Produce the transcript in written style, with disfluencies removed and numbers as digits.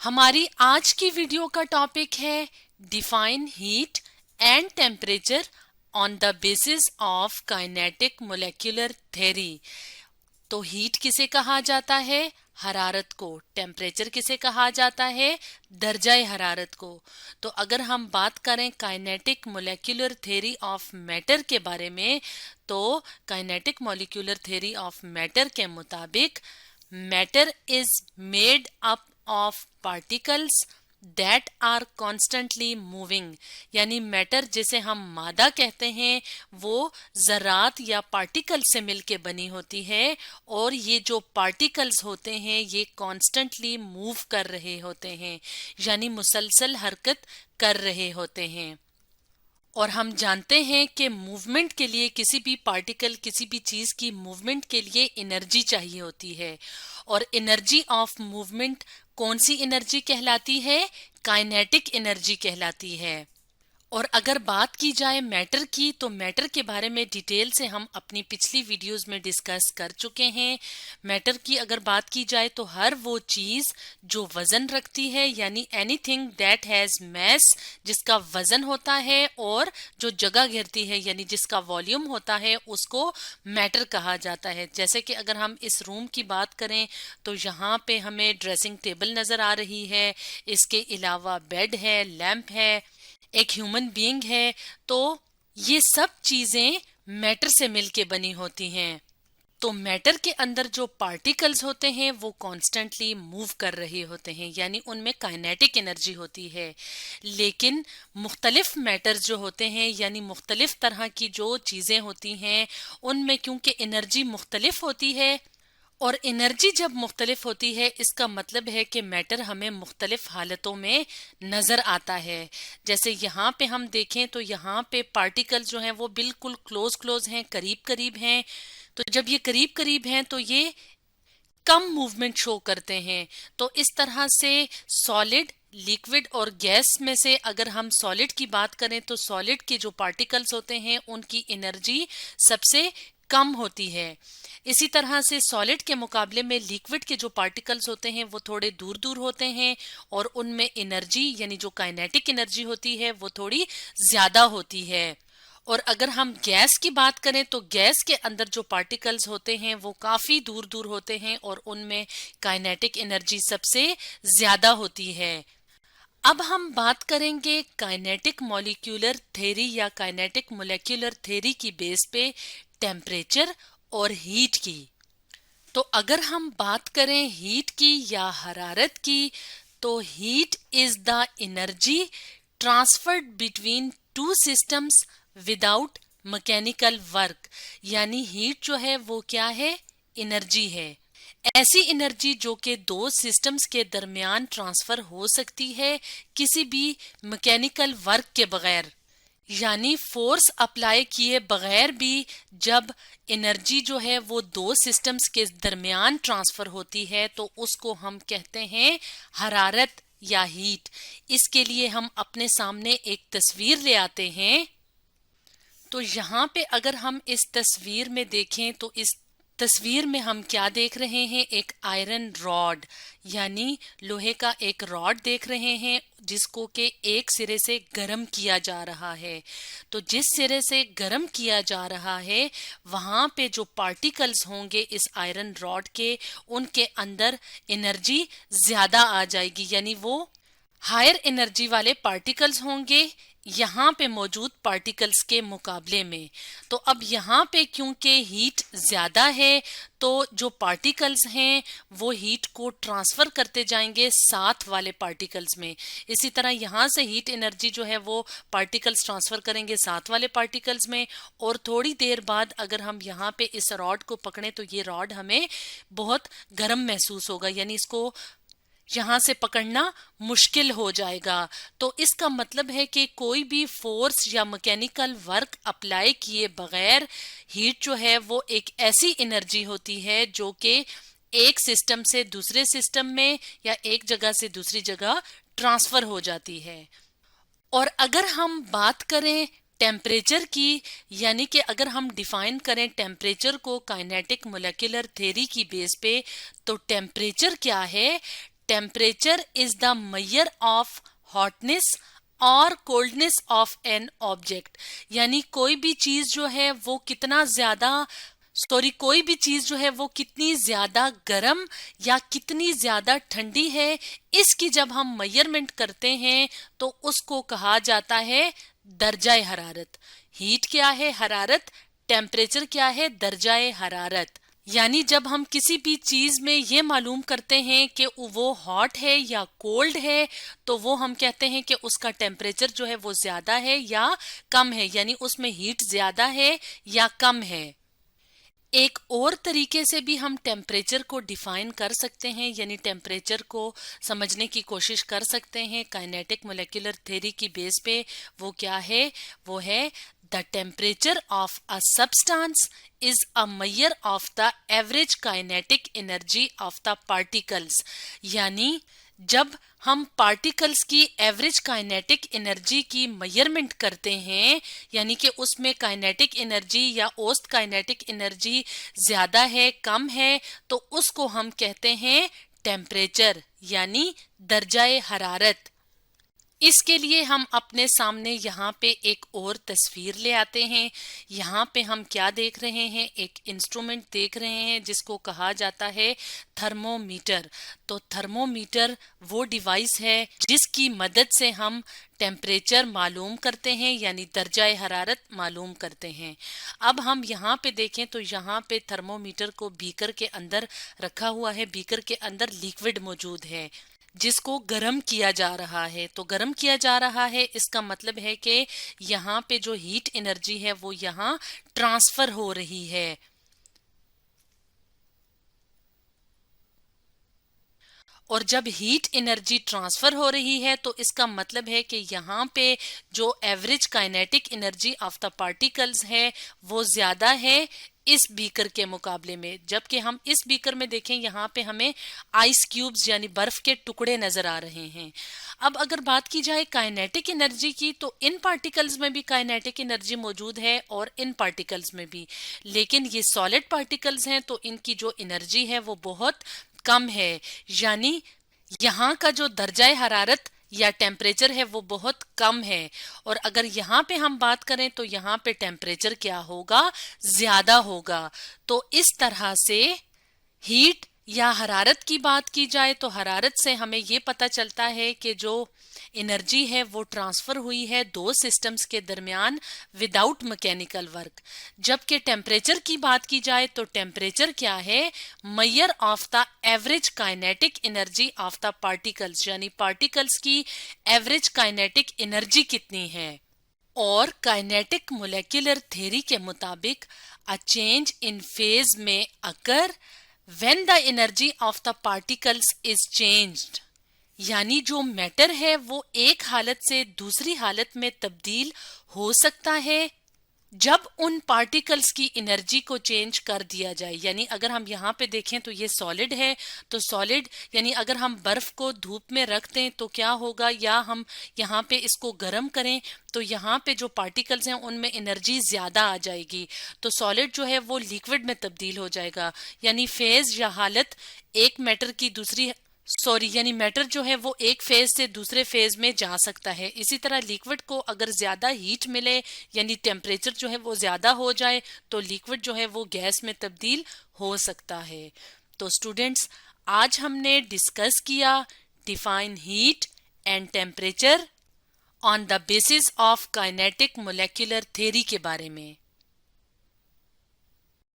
हमारी आज की वीडियो का टॉपिक है define heat and temperature on the basis of kinetic molecular theory. तो हीट किसे कहा जाता है? हरारत को। टेम्परेचर किसे कहा जाता है? दर्जाए हरारत को। तो अगर हम बात करें kinetic molecular theory of matter के बारे में, तो kinetic molecular theory of matter के मुताबिक matter is made up of particles that are constantly moving. यानी मैटर जिसे हम मादा कहते हैं वो ज़रात या पार्टिकल से मिलके बनी होती है, और ये जो पार्टिकल्स होते हैं ये कॉन्स्टेंटली मूव कर रहे होते हैं, यानी मुसलसल हरकत कर रहे होते हैं। और हम जानते हैं कि मूवमेंट के लिए, किसी भी पार्टिकल, किसी भी चीज की मूवमेंट के लिए एनर्जी चाहिए होती है, और एनर्जी ऑफ मूवमेंट कौन सी एनर्जी कहलाती है? काइनेटिक एनर्जी कहलाती है। और अगर बात की जाए मैटर की, तो मैटर के बारे में डिटेल से हम अपनी पिछली वीडियोस में डिस्कस कर चुके हैं। मैटर की अगर बात की जाए तो हर वो चीज जो वजन रखती है, यानी एनीथिंग दैट हैज मैस, जिसका वजन होता है, और जो जगह घेरती है यानी जिसका वॉल्यूम होता है, उसको मैटर कहा जाता है। जैसे कि अगर हम इस रूम की बात करें तो यहाँ पे हमें ड्रेसिंग टेबल नजर आ रही है, इसके अलावा बेड है, लैंप है, एक ह्यूमन बीइंग है। तो ये सब चीजें मैटर से मिलके बनी होती हैं। तो मैटर के अंदर जो पार्टिकल्स होते हैं वो कॉन्स्टेंटली मूव कर रहे होते हैं, यानी उनमें काइनेटिक एनर्जी होती है। लेकिन मुख्तलिफ मैटर्स जो होते हैं, यानी मुख्तलिफ तरह की जो चीजें होती हैं, उनमें क्योंकि एनर्जी मुख्तलिफ होती है, और एनर्जी जब मुख्तलिफ होती है इसका मतलब है कि मैटर हमें मुख्तलिफ हालतों में नजर आता है। जैसे यहाँ पे हम देखें तो यहाँ पे पार्टिकल जो हैं वो बिल्कुल क्लोज क्लोज हैं, करीब करीब हैं। तो जब ये करीब करीब हैं तो ये कम मूवमेंट शो करते हैं। तो इस तरह से सॉलिड, लिक्विड और गैस में से अगर हम सॉलिड की बात करें तो सॉलिड के जो पार्टिकल्स होते हैं उनकी एनर्जी सबसे कम होती है। इसी तरह से सॉलिड के मुकाबले में लिक्विड के जो पार्टिकल्स होते हैं वो थोड़े दूर दूर होते हैं, और उनमें एनर्जी यानी जो काइनेटिक एनर्जी होती है वो थोड़ी ज्यादा होती है। और अगर हम गैस की बात करें तो गैस के अंदर जो पार्टिकल्स होते हैं वो काफी दूर दूर होते हैं, और उनमें काइनेटिक एनर्जी सबसे ज्यादा होती है। अब हम बात करेंगे काइनेटिक मॉलिक्यूलर थ्योरी या काइनेटिक मोलेक्युलर थ्योरी की बेस पे टेम्परेचर और हीट की। तो अगर हम बात करें हीट की या हरारत की, तो heat is the energy transferred between two systems without mechanical work. यानी हीट जो है वो क्या है? एनर्जी है। ऐसी एनर्जी जो कि दो सिस्टम्स के दरमियान ट्रांसफर हो सकती है किसी भी मैकेनिकल वर्क के बगैर, यानी फोर्स अप्लाई किए बगैर भी जब एनर्जी जो है वो दो सिस्टम्स के दरमियान ट्रांसफर होती है तो उसको हम कहते हैं हरारत या हीट। इसके लिए हम अपने सामने एक तस्वीर ले आते हैं। तो यहाँ पे अगर हम इस तस्वीर में देखें तो इस तस्वीर में हम क्या देख रहे हैं? एक आयरन रॉड यानी लोहे का एक रॉड देख रहे हैं जिसको के एक सिरे से गर्म किया जा रहा है। तो जिस सिरे से गर्म किया जा रहा है वहां पे जो पार्टिकल्स होंगे इस आयरन रॉड के, उनके अंदर एनर्जी ज्यादा आ जाएगी, यानी वो हायर एनर्जी वाले पार्टिकल्स होंगे यहाँ पे मौजूद पार्टिकल्स के मुकाबले में। तो अब यहाँ पे क्योंकि हीट ज्यादा है तो जो पार्टिकल्स हैं वो हीट को ट्रांसफर करते जाएंगे साथ वाले पार्टिकल्स में। इसी तरह यहाँ से हीट एनर्जी जो है वो पार्टिकल्स ट्रांसफर करेंगे साथ वाले पार्टिकल्स में, और थोड़ी देर बाद अगर हम यहाँ पे इस रॉड को पकड़ें तो ये रॉड हमें बहुत गर्म महसूस होगा, यानी इसको यहाँ से पकड़ना मुश्किल हो जाएगा। तो इसका मतलब है कि कोई भी फोर्स या मैकेनिकल वर्क अप्लाई किए बगैर हीट जो है वो एक ऐसी एनर्जी होती है जो कि एक सिस्टम से दूसरे सिस्टम में या एक जगह से दूसरी जगह ट्रांसफर हो जाती है। और अगर हम बात करें टेम्परेचर की, यानी कि अगर हम डिफाइन करें टेम्परेचर को काइनेटिक मोलेक्युलर थ्योरी की बेस पे, तो टेम्परेचर क्या है? Temperature is the measure of hotness और कोल्डनेस ऑफ एन ऑब्जेक्ट। यानी कोई भी चीज जो है वो कितना ज्यादा कोई भी चीज जो है वो कितनी ज्यादा गर्म या कितनी ज्यादा ठंडी है, इसकी जब हम मेजरमेंट करते हैं तो उसको कहा जाता है दर्जाए हरारत। हीट क्या है? हरारत। टेम्परेचर क्या है? दर्जाए हरारत। यानी जब हम किसी भी चीज में ये मालूम करते हैं कि वो हॉट है या कोल्ड है, तो वो हम कहते हैं कि उसका टेम्परेचर जो है वो ज्यादा है या कम है, यानी उसमें हीट ज्यादा है या कम है। एक और तरीके से भी हम टेम्परेचर को डिफाइन कर सकते हैं, यानी टेम्परेचर को समझने की कोशिश कर सकते हैं काइनेटिक मोलेकुलर थ्योरी की बेस पे। वो क्या है? वो है the temperature of a substance is a measure of the average kinetic energy of the particles. यानी जब हम पार्टिकल्स की एवरेज काइनेटिक एनर्जी की मेजरमेंट करते हैं, यानी कि उसमें काइनेटिक एनर्जी या औसत काइनेटिक एनर्जी ज्यादा है कम है, तो उसको हम कहते हैं टेम्परेचर यानी दर्जाए हरारत। इसके लिए हम अपने सामने यहाँ पे एक और तस्वीर ले आते हैं। यहाँ पे हम क्या देख रहे हैं? एक इंस्ट्रूमेंट देख रहे हैं जिसको कहा जाता है थर्मोमीटर। तो थर्मोमीटर वो डिवाइस है जिसकी मदद से हम टेम्परेचर मालूम करते हैं, यानी दर्जाए हरारत मालूम करते हैं। अब हम यहाँ पे देखें तो यहाँ पे थर्मोमीटर को बीकर के अंदर रखा हुआ है। बीकर के अंदर लिक्विड मौजूद है जिसको गर्म किया जा रहा है। तो गर्म किया जा रहा है, इसका मतलब है कि यहाँ पे जो हीट एनर्जी है वो यहाँ ट्रांसफर हो रही है। और जब हीट एनर्जी ट्रांसफर हो रही है तो इसका मतलब है कि यहाँ पे जो average kinetic energy of the particles है वो ज्यादा है इस बीकर के मुकाबले में। जबकि हम इस बीकर में देखें, यहाँ पे हमें आइस क्यूब्स यानी बर्फ के टुकड़े नजर आ रहे हैं। अब अगर बात की जाए काइनेटिक एनर्जी की, तो इन पार्टिकल्स में भी काइनेटिक एनर्जी मौजूद है और इन पार्टिकल्स में भी, लेकिन ये सॉलिड पार्टिकल्स हैं तो इनकी जो एनर्जी है वो बहुत कम है। यानी यहाँ का जो दर्जाए हरारत या टेम्परेचर है वो बहुत कम है। और अगर यहाँ पे हम बात करें तो यहाँ पे टेम्परेचर क्या होगा? ज्यादा होगा। तो इस तरह से हीट या हरारत की बात की जाए तो हरारत से हमें ये पता चलता है कि जो एनर्जी है वो ट्रांसफर हुई है दो सिस्टम्स के दरमियान विदाउट मैकेनिकल वर्क। जबकि टेम्परेचर की बात की जाए तो टेम्परेचर क्या है? Measure of the average kinetic energy of the particles, यानी पार्टिकल्स की एवरेज काइनेटिक एनर्जी कितनी है। और काइनेटिक मोलेकुलर थ्योरी के मुताबिक अ चेंज इन फेज में अकर when the energy of the particles is changed, यानी जो मैटर है वो एक हालत से दूसरी हालत में तब्दील हो सकता है जब उन पार्टिकल्स की एनर्जी को चेंज कर दिया जाए। यानी अगर हम यहाँ पे देखें तो ये सॉलिड है, तो सॉलिड यानी अगर हम बर्फ को धूप में रख दें तो क्या होगा, या हम यहाँ पे इसको गर्म करें तो यहाँ पे जो पार्टिकल्स हैं उनमें एनर्जी ज्यादा आ जाएगी, तो सॉलिड जो है वो लिक्विड में तब्दील हो जाएगा। यानी फेज या हालत एक मैटर की दूसरी यानी मैटर जो है वो एक फेज से दूसरे फेज में जा सकता है। इसी तरह लिक्विड को अगर ज्यादा हीट मिले यानी टेम्परेचर जो है वो ज्यादा हो जाए तो लिक्विड जो है वो गैस में तब्दील हो सकता है। तो स्टूडेंट्स, आज हमने डिस्कस किया define heat and temperature on the basis of kinetic molecular theory के बारे में।